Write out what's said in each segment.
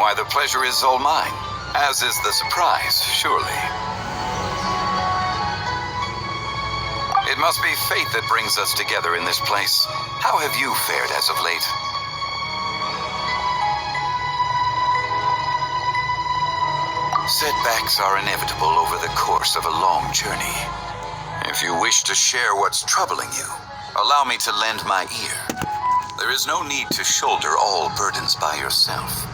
Why, the pleasure is all mine, as is the surprise, surely. It must be fate that brings us together in this place. How have you fared as of late? Setbacks are inevitable over the course of a long journey. If you wish to share what's troubling you, allow me to lend my ear. There is no need to shoulder all burdens by yourself.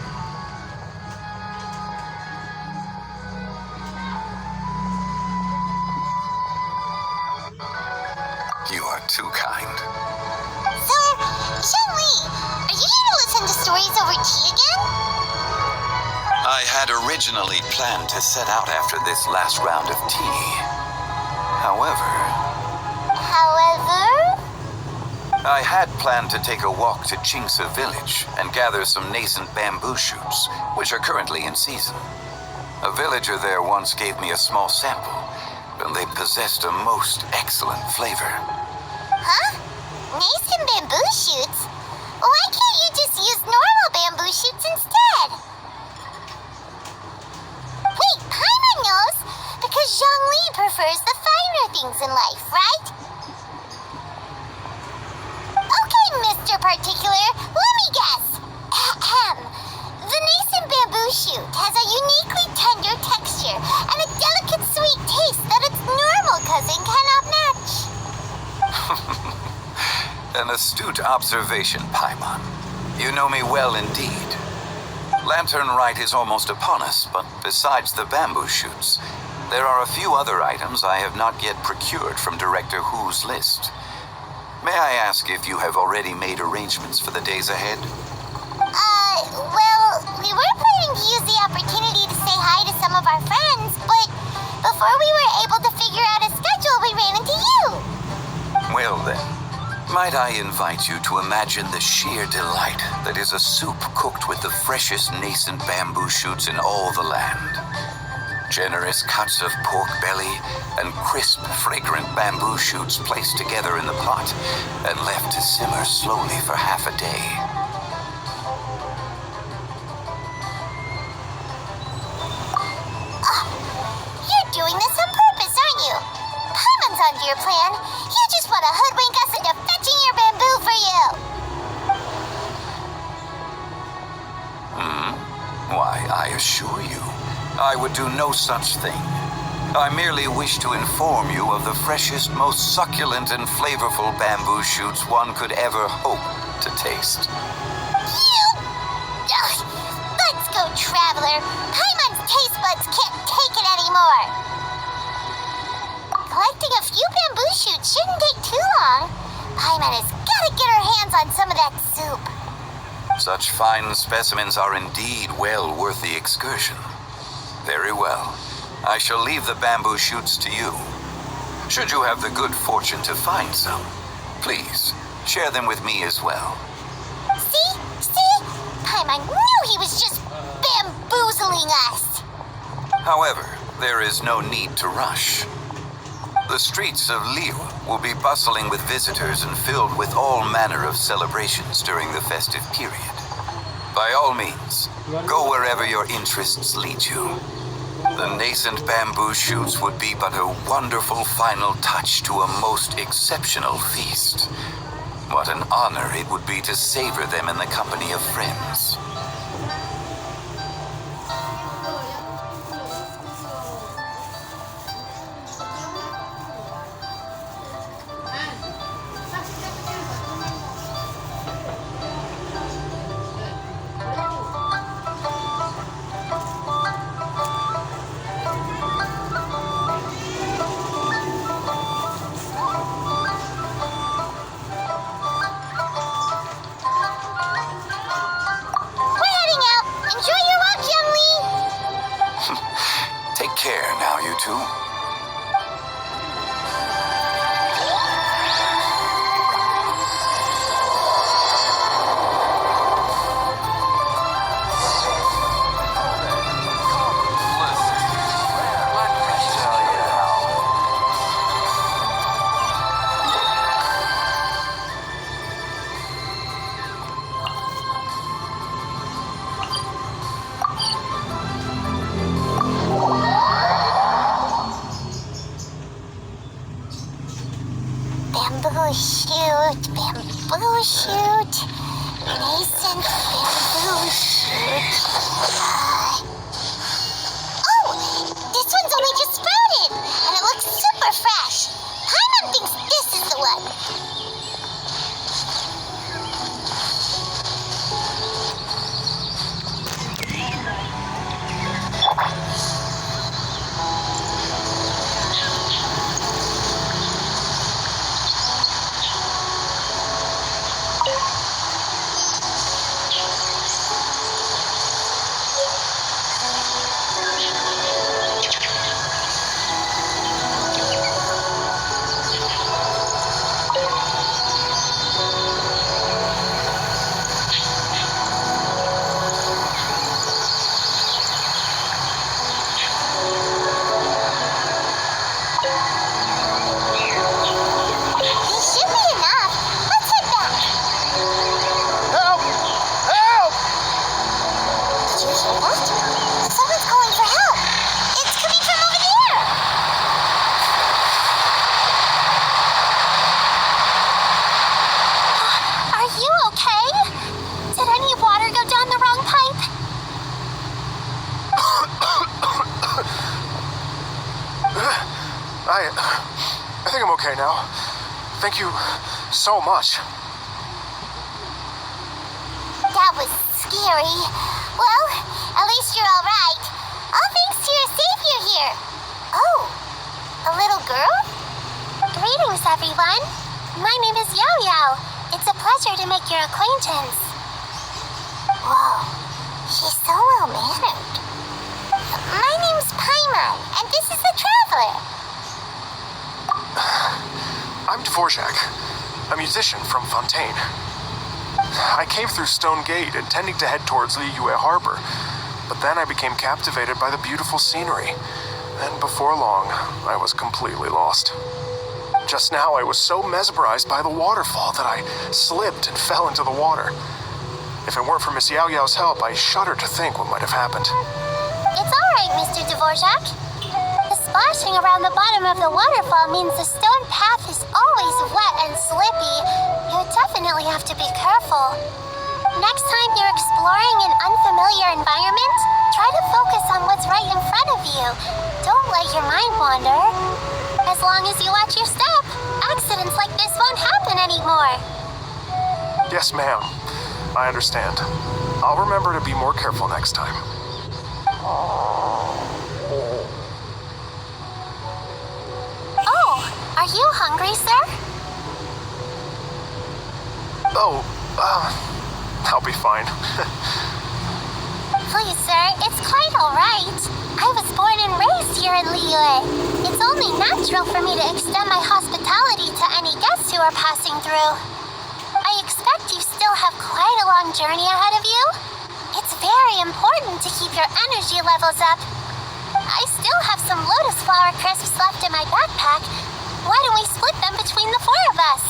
You are too kind. Sir, Zhongli, are you here to listen to stories over tea again? I had originally planned to set out after this last round of tea. However, I had planned to take a walk to Chingsa village and gather some nascent bamboo shoots, which are currently in season. A villager there once gave me a small sample, and they possessed a most excellent flavor. Huh? Nascent bamboo shoots? Why can't you just use normal bamboo shoots instead? Wait, Paimon knows, because Zhongli prefers the finer things in life, right? Okay, Mr. Particular, let me guess. Ahem. The nascent bamboo shoot has a uniquely tender texture and a delicate sweet taste that its normal cousin cannot match. An astute observation, Paimon. You know me well indeed. Lantern Rite is almost upon us, but besides the bamboo shoots, there are a few other items I have not yet procured from Director Hu's list. May I ask if you have already made arrangements for the days ahead? Well, we were planning to use the opportunity to say hi to some of our friends, but before we were able to figure out a schedule, we ran into you. Well then, might I invite you to imagine the sheer delight that is a soup cooked with the freshest nascent bamboo shoots in all the land. Generous cuts of pork belly and crisp, fragrant bamboo shoots placed together in the pot and left to simmer slowly for half a day. You're doing this on purpose, aren't you? Paimon's onto your plan. You just want to hoodwink us into fetching your bamboo for you. Why, I assure you, I would do no such thing. I merely wish to inform you of the freshest, most succulent and flavorful bamboo shoots one could ever hope to taste. Let's go, Traveler. Paimon's taste buds can't take it anymore. Collecting a few bamboo shoots shouldn't take too long. Paimon has got to get her hands on some of that soup. Such fine specimens are indeed well worth the excursion. Very well. I shall leave the bamboo shoots to you. Should you have the good fortune to find some, please share them with me as well. See? Paimon knew he was just bamboozling us. However, there is no need to rush. The streets of Liu will be bustling with visitors and filled with all manner of celebrations during the festive period. By all means, go wherever your interests lead you. The nascent bamboo shoots would be but a wonderful final touch to a most exceptional feast. What an honor it would be to savor them in the company of friends. bamboo shoot. Nascent bamboo shoot. Oh! This one's only just sprouted! And it looks super fresh! Paimon thinks this is the one! I think I'm okay now. Thank you so much. That was scary. Well, at least you're all right. All thanks to your savior here. Oh, a little girl? Greetings, everyone. My name is Yaoyao. It's a pleasure to make your acquaintance. Whoa, she's so well-mannered. My name's Paimon, and this is the Traveler. I'm Dvorak, a musician from Fontaine. I came through Stone Gate intending to head towards Liyue Harbor, but then I became captivated by the beautiful scenery, and before long, I was completely lost. Just now, I was so mesmerized by the waterfall that I slipped and fell into the water. If it weren't for Miss Yaoyao's help, I shudder to think what might have happened. It's all right, Mr. Dvorak. The splashing around the bottom of the waterfall means the stone path is always wet and slippy. You definitely have to be careful. Next time you're exploring an unfamiliar environment, try to focus on what's right in front of you. Don't let your mind wander. As long as you watch your step, accidents like this won't happen anymore. Yes, ma'am. I understand. I'll remember to be more careful next time. Oh, are you hungry, sir? Oh, I'll be fine. Please, sir, it's quite all right. I was born and raised here in Liyue. It's only natural for me to extend my hospitality to any guests who are passing through. I expect you still have quite a long journey ahead of you. It's very important to keep your energy levels up. I still have some lotus flower crisps left in my backpack. Why don't we split them between the four of us?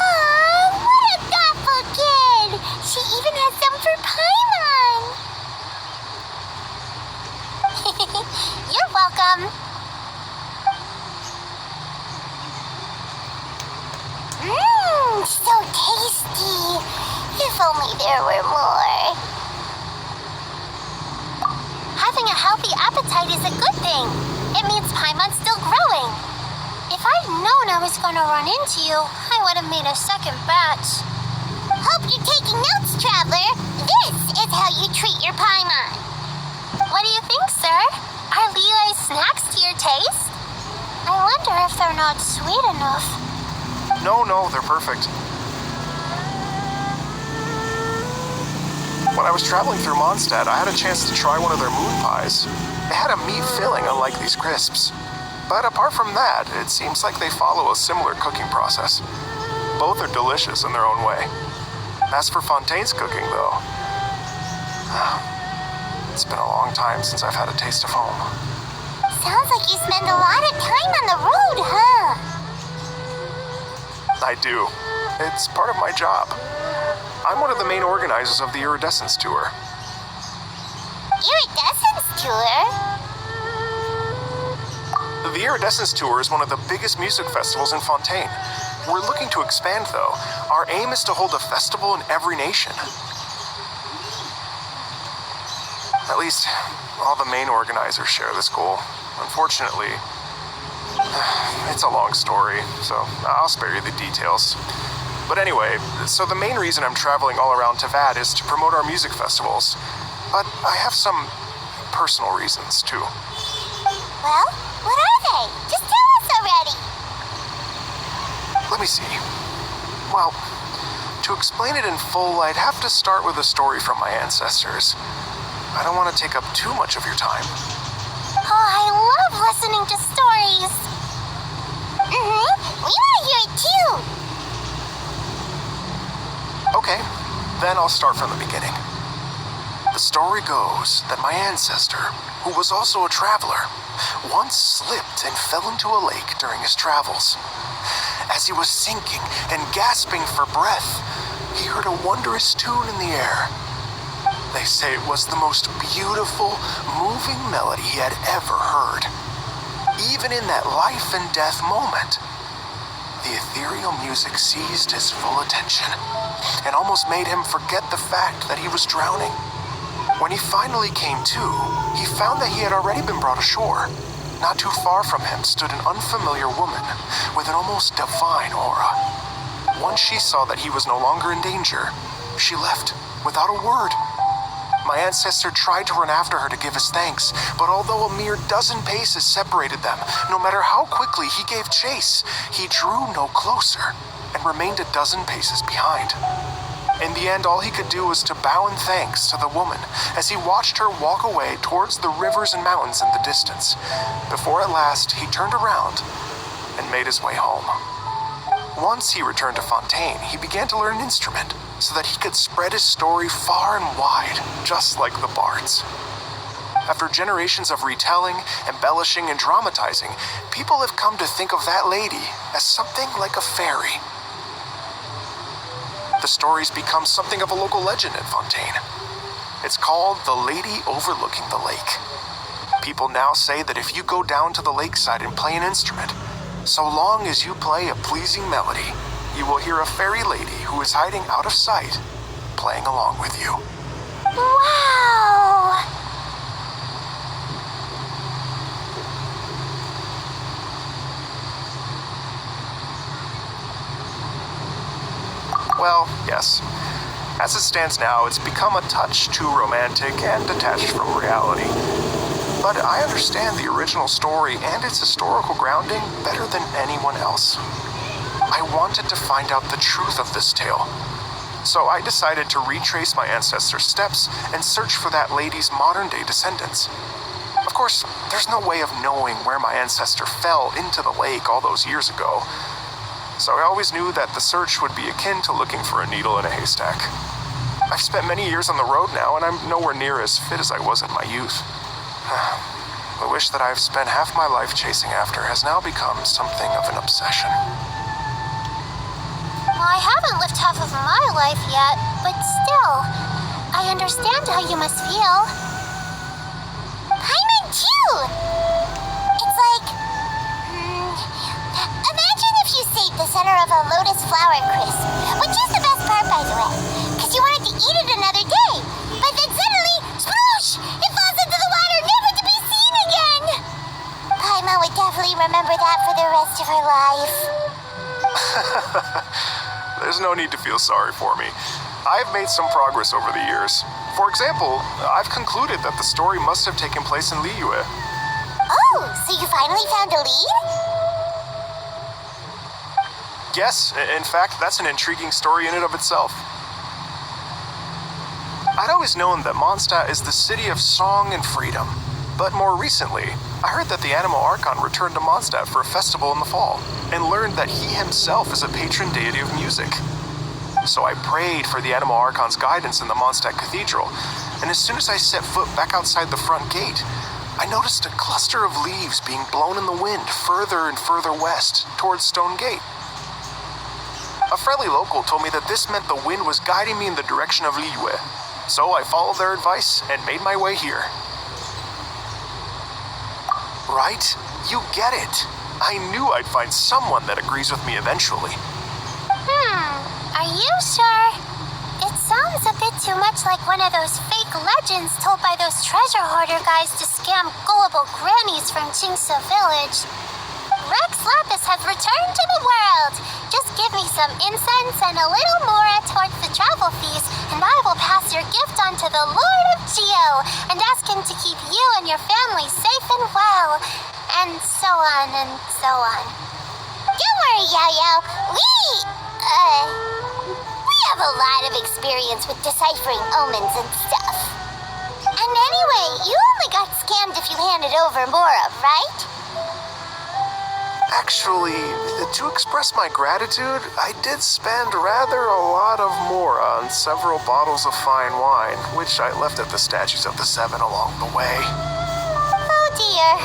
Aw, what a thoughtful kid! She even has some for Paimon! You're welcome. Mmm, so tasty. If only there were more. Having a healthy appetite is a good thing. It means Paimon's still growing. If I'd known I was going to run into you, I would have made a second batch. Hope you're taking notes, Traveler. This is how you treat your Paimon. What do you think, sir? Are Liyue's snacks to your taste? I wonder if they're not sweet enough. No, they're perfect. When I was traveling through Mondstadt, I had a chance to try one of their moon pies. It had a meat filling, unlike these crisps. But apart from that, it seems like they follow a similar cooking process. Both are delicious in their own way. As for Fontaine's cooking, though, it's been a long time since I've had a taste of home. Sounds like you spend a lot of time on the road, huh? I do. It's part of my job. I'm one of the main organizers of the Iridescence Tour. Iridescence Tour? The Iridescence Tour is one of the biggest music festivals in Fontaine. We're looking to expand, though. Our aim is to hold a festival in every nation. At least, all the main organizers share this goal. Unfortunately, it's a long story, so I'll spare you the details. But anyway, so the main reason I'm traveling all around Tavad is to promote our music festivals. But I have some personal reasons, too. Well, what are they? Just tell us already. Let me see. Well, to explain it in full, I'd have to start with a story from my ancestors. I don't want to take up too much of your time. Oh, I love listening to stories. We want to hear it too. Okay, then I'll start from the beginning. The story goes that my ancestor, who was also a traveler, once slipped and fell into a lake during his travels. As he was sinking and gasping for breath, he heard a wondrous tune in the air. They say it was the most beautiful, moving melody he had ever heard. Even in that life and death moment, the ethereal music seized his full attention and almost made him forget the fact that he was drowning. When he finally came to, he found that he had already been brought ashore. Not too far from him stood an unfamiliar woman with an almost divine aura. Once she saw that he was no longer in danger, she left without a word. My ancestor tried to run after her to give his thanks, but although a mere dozen paces separated them, no matter how quickly he gave chase, he drew no closer and remained a dozen paces behind. In the end, all he could do was to bow in thanks to the woman as he watched her walk away towards the rivers and mountains in the distance, before at last he turned around and made his way home. Once he returned to Fontaine, he began to learn an instrument so that he could spread his story far and wide, just like the bards. After generations of retelling, embellishing, and dramatizing, people have come to think of that lady as something like a fairy. The story's become something of a local legend in Fontaine. It's called The Lady Overlooking the Lake. People now say that if you go down to the lakeside and play an instrument, so long as you play a pleasing melody, you will hear a fairy lady who is hiding out of sight, playing along with you. Wow! Well, yes. As it stands now, it's become a touch too romantic and detached from reality. But I understand the original story and its historical grounding better than anyone else. I wanted to find out the truth of this tale. So I decided to retrace my ancestors' steps and search for that lady's modern-day descendants. Of course, there's no way of knowing where my ancestor fell into the lake all those years ago. So I always knew that the search would be akin to looking for a needle in a haystack. I've spent many years on the road now, and I'm nowhere near as fit as I was in my youth. The wish that I've spent half my life chasing after has now become something of an obsession. I haven't lived half of my life yet, but still, I understand how you must feel. Paimon too! It's like... imagine if you saved the center of a lotus flower crisp, which is the best part, by the way, because you wanted to eat it another day, but then suddenly, sploosh! It falls into the water, never to be seen again! Paimon would definitely remember that for the rest of her life. There's no need to feel sorry for me. I've made some progress over the years. For example, I've concluded that the story must have taken place in Liyue. Oh, so you finally found a lead? Yes, in fact, that's an intriguing story in and of itself. I'd always known that Mondstadt is the city of song and freedom, but more recently, I heard that the Animal Archon returned to Mondstadt for a festival in the fall, and learned that he himself is a patron deity of music. So I prayed for the Animal Archon's guidance in the Mondstadt Cathedral, and as soon as I set foot back outside the front gate, I noticed a cluster of leaves being blown in the wind further and further west, towards Stone Gate. A friendly local told me that this meant the wind was guiding me in the direction of Liyue, so I followed their advice and made my way here. Right? You get it. I knew I'd find someone that agrees with me eventually. you sure? It sounds a bit too much like one of those fake legends told by those treasure hoarder guys to scam gullible grannies from Jingsa Village. Rex Lapis has returned to the world. Just give me some incense and a little more towards the travel fees, and I will pass your gift on to the Lord of Geo and ask him to keep you and your family safe and well. And so on and so on. Don't worry, Yaoyao. We have a lot of experience with deciphering omens and stuff. And anyway, you only got scammed if you handed over Mora, right? Actually, to express my gratitude, I did spend rather a lot of mora on several bottles of fine wine, which I left at the statues of the Seven along the way. Oh dear.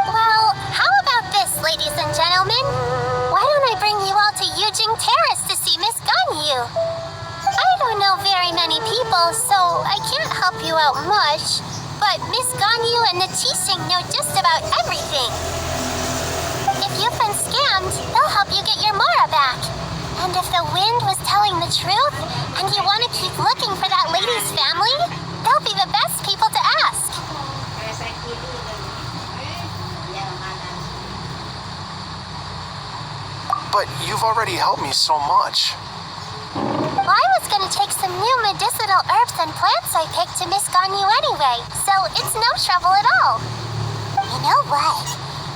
Well, how about this, ladies and gentlemen? Why don't I bring you all to Yujing Terrace to see Miss Ganyu? I don't know very many people, so I can't help you out much. But Miss Ganyu and the Qixing know just about everything. If you've been scammed, they'll help you get your Mora back. And if the wind was telling the truth, and you want to keep looking for that lady's family, they'll be the best people to ask. But you've already helped me so much. Well, I was gonna take some new medicinal herbs and plants I picked to Miss Ganyu anyway, so it's no trouble at all. You know what?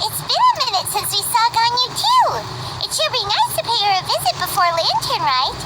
It's been a minute since we saw Ganyu too. It sure be nice to pay her a visit before Lantern Rite.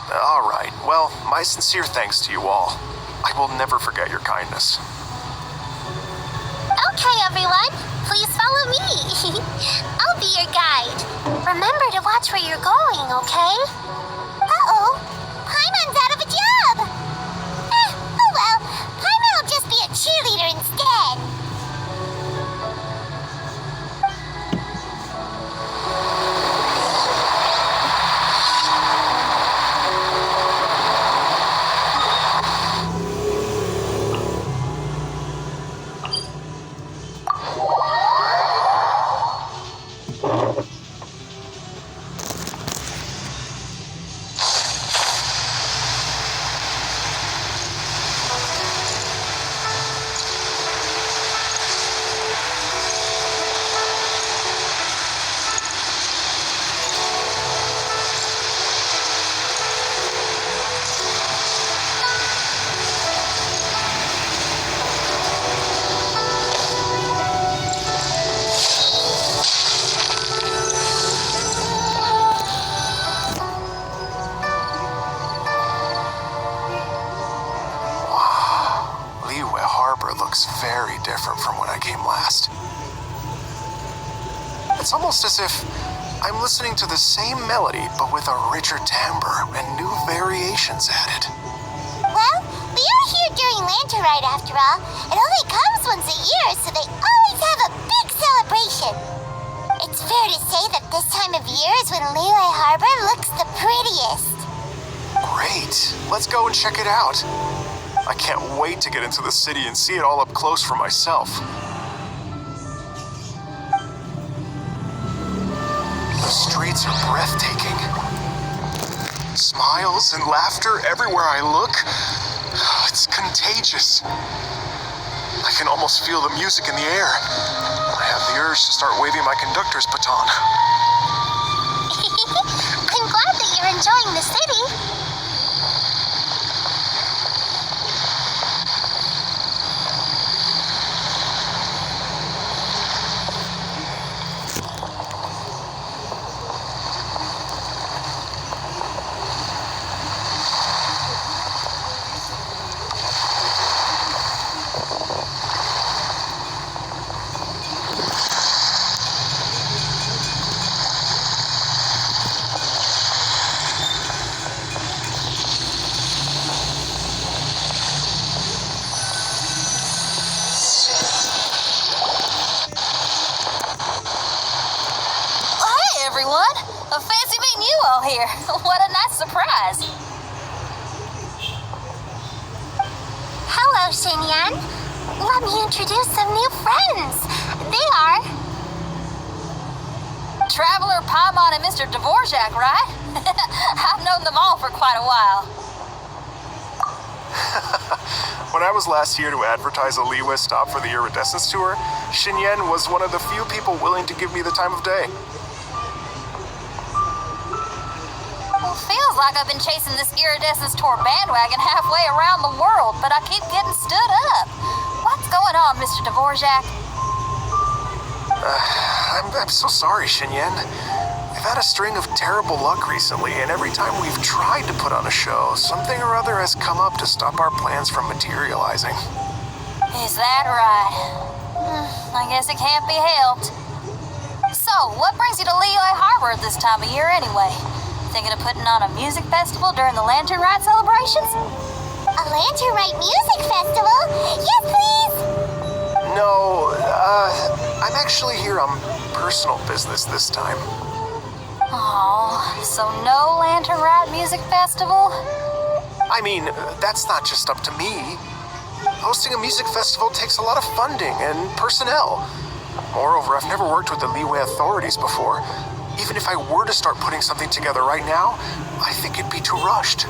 All right, well, my sincere thanks to you all. I will never forget your kindness. Okay, everyone, please follow me. I'll be your guide. Remember to watch where you're going, okay? Uh-oh, Paimon's out of a job. Oh well, Paimon will just be a cheerleader instead. Very different from when I came last. It's almost as if I'm listening to the same melody, but with a richer timbre and new variations added. Well, we are here during Lantern Rite after all. It only comes once a year, so they always have a big celebration. It's fair to say that this time of year is when Liyue Harbor looks the prettiest. Great. Let's go and check it out. I can't wait to get into the city and see it all up close for myself. streets are breathtaking. Smiles and laughter everywhere I look. It's contagious. I can almost feel the music in the air. I have the urge to start waving my conductor's baton. I'm glad that you're enjoying the city. Here. What a nice surprise. Hello, Xinyan. Let me introduce some new friends. They are... Traveler, Paimon, and Mr. Dvorak, right? I've known them all for quite a while. When I was last here to advertise a Liyue stop for the Iridescence Tour, Xinyan was one of the few people willing to give me the time of day. Feels like I've been chasing this Iridescence Tour bandwagon halfway around the world, but I keep getting stood up. What's going on, Mr. Dvorak? I'm so sorry, Xinyan. We've had a string of terrible luck recently, and every time we've tried to put on a show, something or other has come up to stop our plans from materializing. Is that right? I guess it can't be helped. So, what brings you to Liyue Harbor at this time of year anyway? Thinking of putting on a music festival during the Lantern Rite celebrations? A Lantern Rite music festival? Yes, please! No, I'm actually here on personal business this time. Oh, so no Lantern Rite music festival? I mean, that's not just up to me. Hosting a music festival takes a lot of funding and personnel. Moreover, I've never worked with the Liyue authorities before. Even if I were to start putting something together right now, I think it'd be too rushed.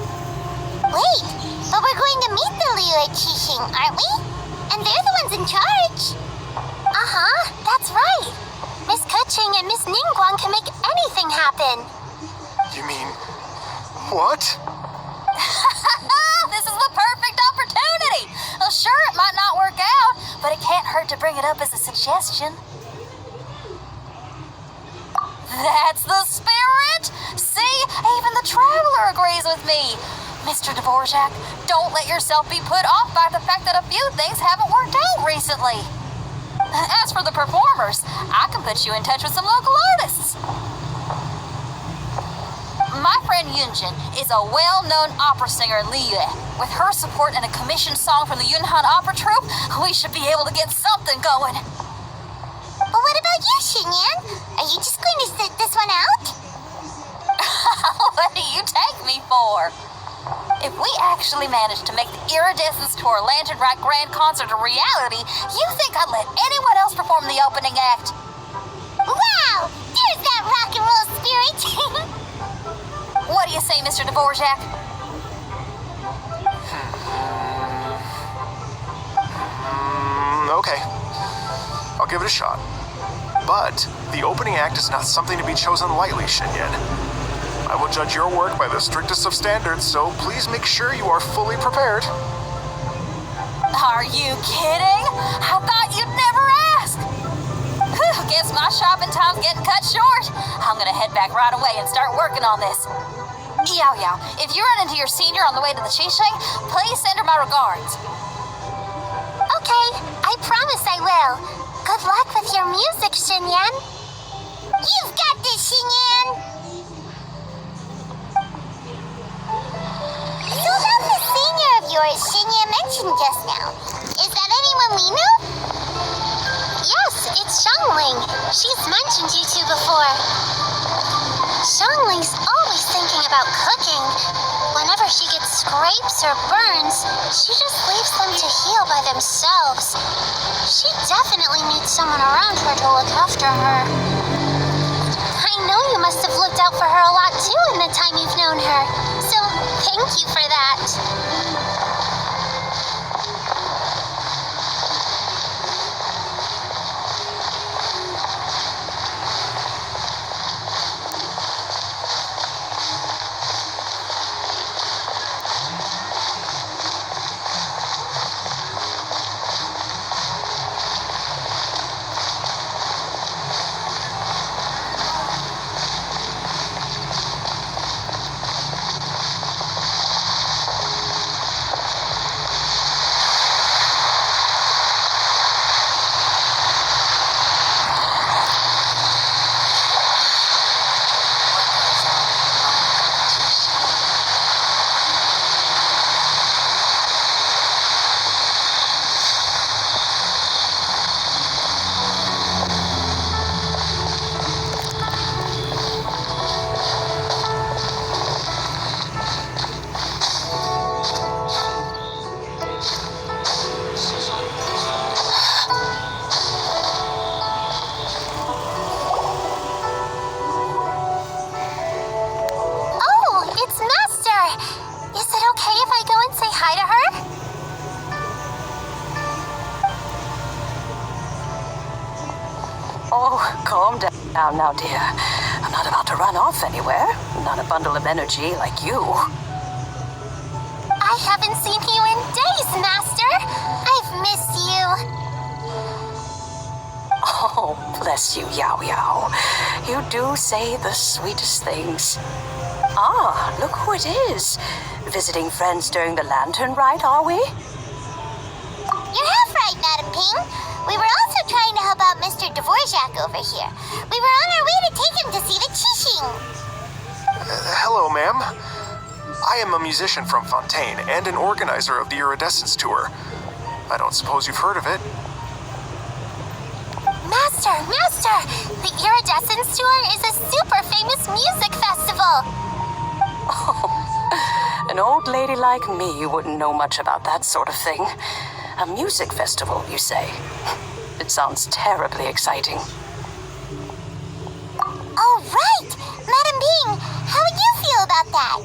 Wait, but we're going to meet the Liyue, aren't we? And they're the ones in charge. Uh-huh, that's right. Miss Keqing and Miss Ningguang can make anything happen. You mean... what? This is the perfect opportunity! Well, sure, it might not work out, but it can't hurt to bring it up as a suggestion. That's the spirit! See? Even the Traveler agrees with me. Mr. Dvorak, don't let yourself be put off by the fact that a few things haven't worked out recently. As for the performers, I can put you in touch with some local artists. My friend Yunjin is a well-known opera singer in Liyue. With her support and a commissioned song from the Yunhan Opera Troupe, we should be able to get something going. But what about you, Xinyan? Are you just going to sit this one out? What do you take me for? If we actually manage to make the Iridescence Tour Lantern Rite Grand Concert a reality, you think I'd let anyone else perform the opening act? Wow! There's that rock and roll spirit! What do you say, Mr. Dvorak? Okay. I'll give it a shot. But the opening act is not something to be chosen lightly, Xinyan. I will judge your work by the strictest of standards, so please make sure you are fully prepared. Are you kidding? I thought you'd never ask. Whew, guess my shopping time's getting cut short. I'm gonna head back right away and start working on this. Yaoyao, if you run into your senior on the way to the Qixing, please send her my regards. Okay, I promise I will. Good luck with your music, Xinyan. You've got this, Xinyan! So about the senior of yours Xinyan mentioned just now. Is that anyone we know? Yes, it's Zhongli. She's mentioned you two before. Zhongli's always thinking about cooking. Whenever she gets scrapes or burns, she just leaves them to heal by themselves. She definitely needs someone around her to look after her. I know you must have looked out for her a lot too in the time you've known her. So, thank you for that. Calm down now, dear. I'm not about to run off anywhere. I'm not a bundle of energy like you. I haven't seen you in days, Master. I've missed you. Oh, bless you, Yaoyao. You do say the sweetest things. Ah, look who it is. Visiting friends during the Lantern Rite, are we? You're half right, Madam Ping. We were also trying to help out Mr. Dvorak over here. We were on our way to take him to see the Qixing. Hello, ma'am. I am a musician from Fontaine and an organizer of the Iridescence Tour. I don't suppose you've heard of it. Master! The Iridescence Tour is a super famous music festival. Oh, an old lady like me wouldn't know much about that sort of thing. A music festival, you say? It sounds terribly exciting. Oh, right! Madam Ping, how would you feel about that?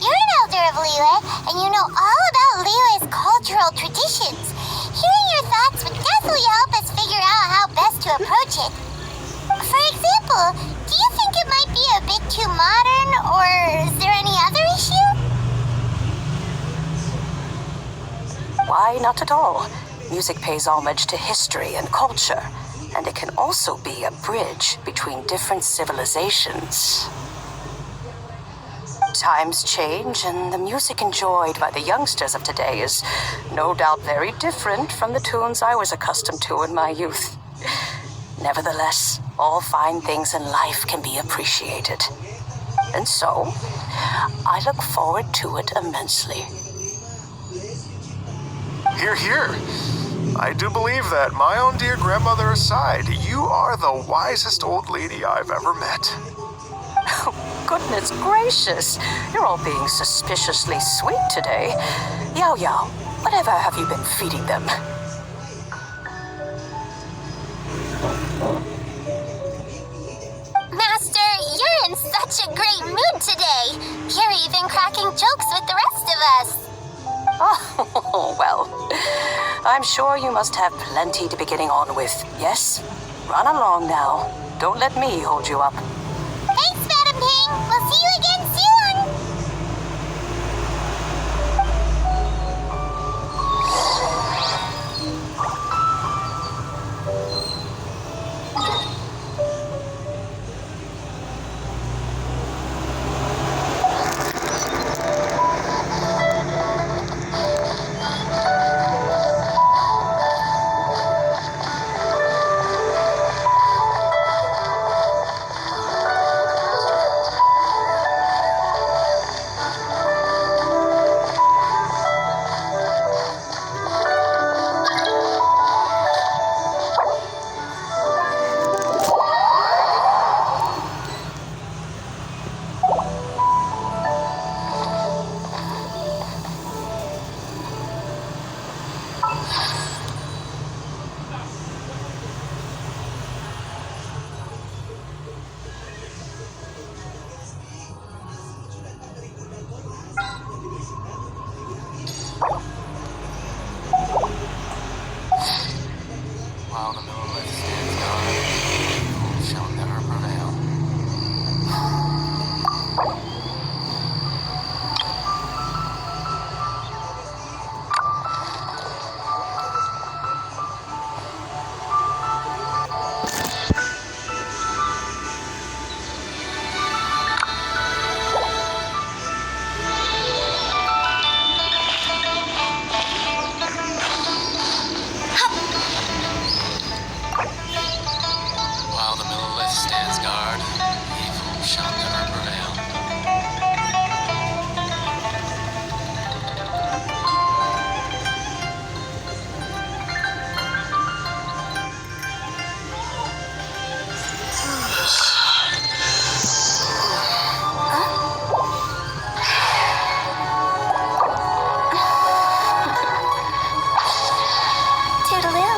You're an elder of Liyue, and you know all about Liyue's cultural traditions. Hearing your thoughts would definitely help us figure out how best to approach it. For example, do you think it might be a bit too modern, or is there any other issue? Why, not at all. Music pays homage to history and culture, and it can also be a bridge between different civilizations. Times change, and the music enjoyed by the youngsters of today is no doubt very different from the tunes I was accustomed to in my youth. Nevertheless, all fine things in life can be appreciated. And so, I look forward to it immensely. Hear, hear. I do believe that, my own dear grandmother aside, you are the wisest old lady I've ever met. Goodness gracious, you're all being suspiciously sweet today. Yaoyao, whatever have you been feeding them? Master, you're in such a great mood today. You're even cracking jokes with the rest of us. Oh, well, I'm sure you must have plenty to be getting on with. Yes? Run along now. Don't let me hold you up. Thanks, Madam Ping. We'll see you again soon. While the Lilith stands guard, evil shall never prevail. While the Lilith stands guard, evil shall never prevail. Toodaloo.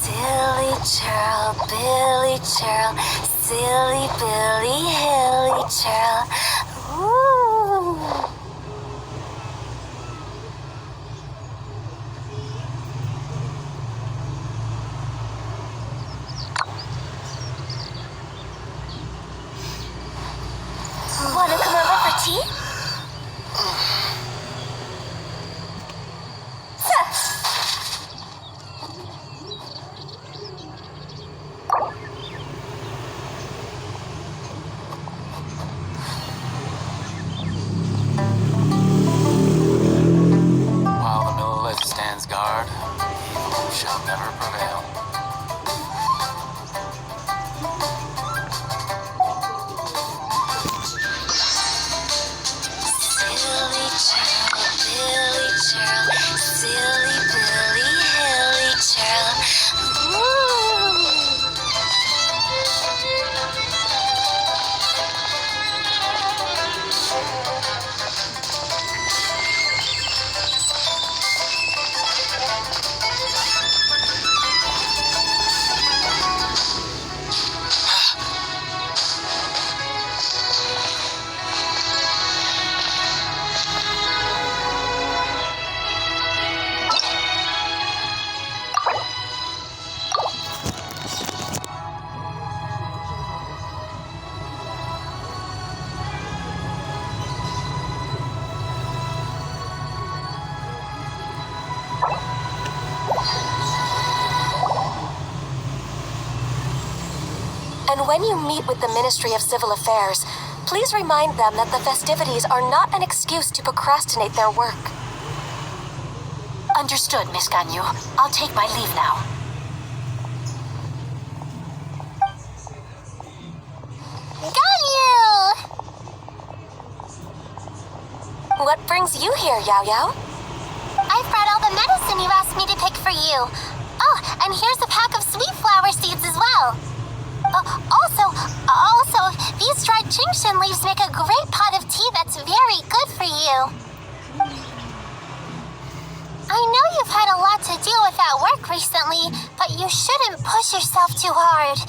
Silly churl, Billy churl, silly Billy, hilly churl. Ooh. Wanna come over for tea? While the Lilith stands guard, evil shall never prevail. Silly churl, Billy churl, silly Billy, hilly churl. Ooh. And when you meet with the Ministry of Civil Affairs, please remind them that the festivities are not an excuse to procrastinate their work. Understood, Miss Ganyu. I'll take my leave now. Ganyu! What brings you here, Yaoyao? I've brought all the medicine you asked me to pick for you. Oh, and here's a pack of sweet flower seeds as well. Also, these dried Jingshan leaves make a great pot of tea that's very good for you. I know you've had a lot to deal with at work recently, but you shouldn't push yourself too hard.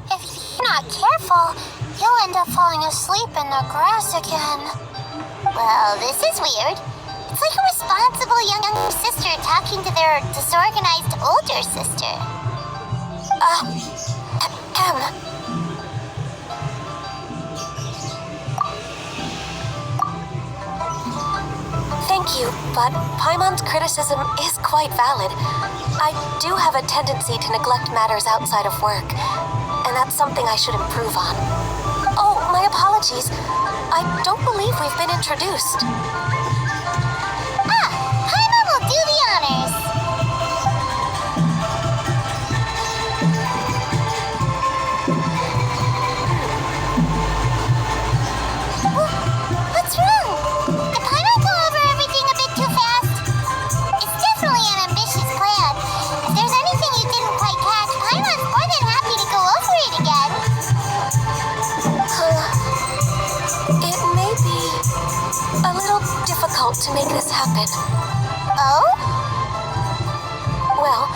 If you're not careful, you'll end up falling asleep in the grass again. Well, this is weird. It's like a responsible young sister talking to their disorganized older sister. but Paimon's criticism is quite valid. I do have a tendency to neglect matters outside of work, and that's something I should improve on. Oh, my apologies. I don't believe we've been introduced. Paimon will do the honors. What's wrong? Did Paimon go over everything a bit too fast? It's definitely an ambitious plan. If there's anything you didn't quite catch, Paimon's more than happy to go over it again. It may be a little difficult to make this happen. Oh? Well,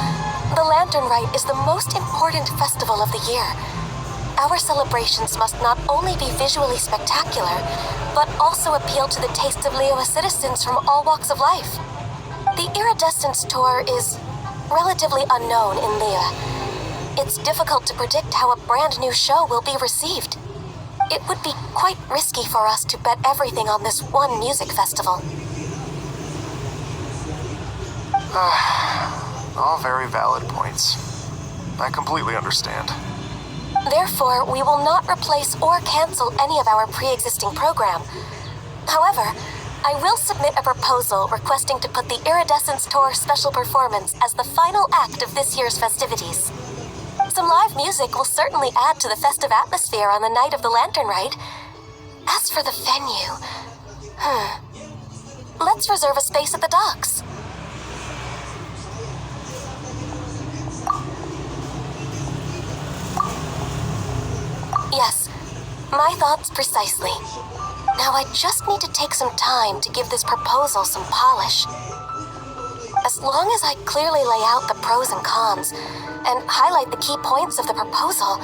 the Lantern Rite is the most important festival of the year. Our celebrations must not only be visually spectacular, but also appeal to the tastes of Liyue citizens from all walks of life. The Iridescence Tour is relatively unknown in Liyue. It's difficult to predict how a brand new show will be received. It would be quite risky for us to bet everything on this one music festival. All very valid points. I completely understand. Therefore, we will not replace or cancel any of our pre-existing program. However, I will submit a proposal requesting to put the Iridescence Tour special performance as the final act of this year's festivities. Some live music will certainly add to the festive atmosphere on the night of the Lantern Rite. As for the venue, let's reserve a space at the docks. Yes, my thoughts precisely. Now I just need to take some time to give this proposal some polish. As long as I clearly lay out the pros and cons, and highlight the key points of the proposal,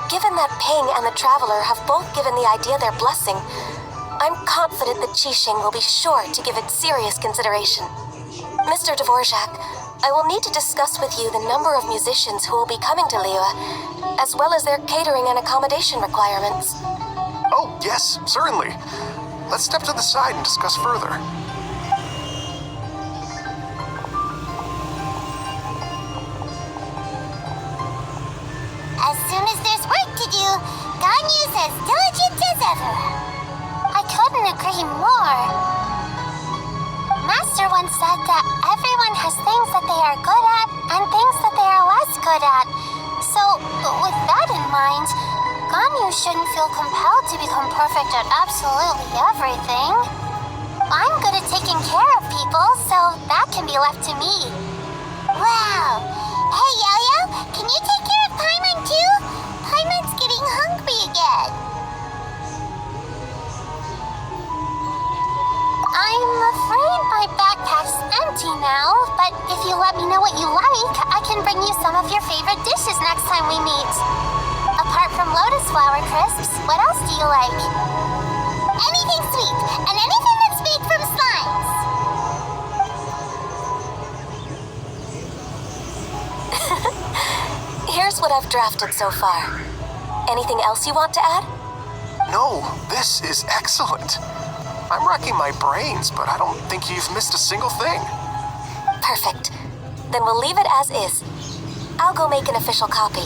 given that Ping and the Traveler have both given the idea their blessing, I'm confident that Qixing will be sure to give it serious consideration. Mr. Dvorak, I will need to discuss with you the number of musicians who will be coming to Liyue, as well as their catering and accommodation requirements. Oh, yes, certainly. Let's step to the side and discuss further. As soon as there's work to do, Ganyu's as diligent as ever. I couldn't agree more. Master once said that everyone has things that they are good at and things that they are less good at. So, with that in mind, Ganyu shouldn't feel compelled to become perfect at absolutely everything. I'm good at taking care of people, so that can be left to me. Wow. Hey, Yaoyao, can you take care of Paimon too? Paimon's getting hungry again. I'm afraid my backpack's empty now, but if you let me know what you like, I can bring you some of your favorite dishes next time we meet. Apart from lotus flower crisps, what else do you like? Anything sweet, and anything that's made from slimes. Here's what I've drafted so far. Anything else you want to add? No, this is excellent. I'm racking my brains, but I don't think you've missed a single thing. Perfect. Then we'll leave it as is. I'll go make an official copy.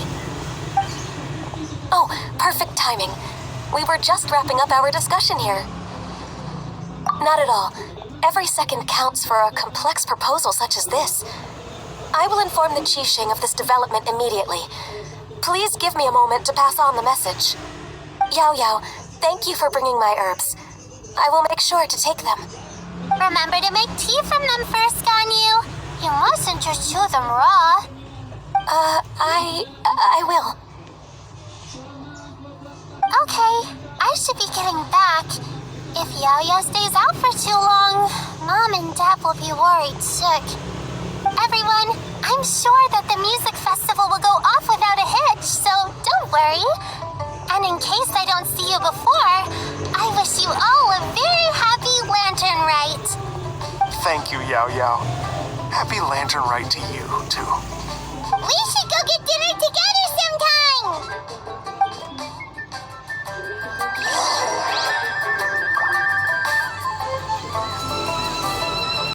Oh, perfect timing. We were just wrapping up our discussion here. Not at all. Every second counts for a complex proposal such as this. I will inform the Qixing of this development immediately. Please give me a moment to pass on the message. Yaoyao, thank you for bringing my herbs. I will make sure to take them. Remember to make tea from them first, Ganyu. You mustn't just chew them raw. I will. Okay, I should be getting back. If Yaoyao stays out for too long, Mom and Dad will be worried sick. Everyone, I'm sure that the music festival will go off without a hitch, so don't worry. And in case I don't see you before, I wish you all a very happy Lantern Rite. Thank you, Yaoyao. Happy Lantern Rite to you, too. We should go get dinner together sometime!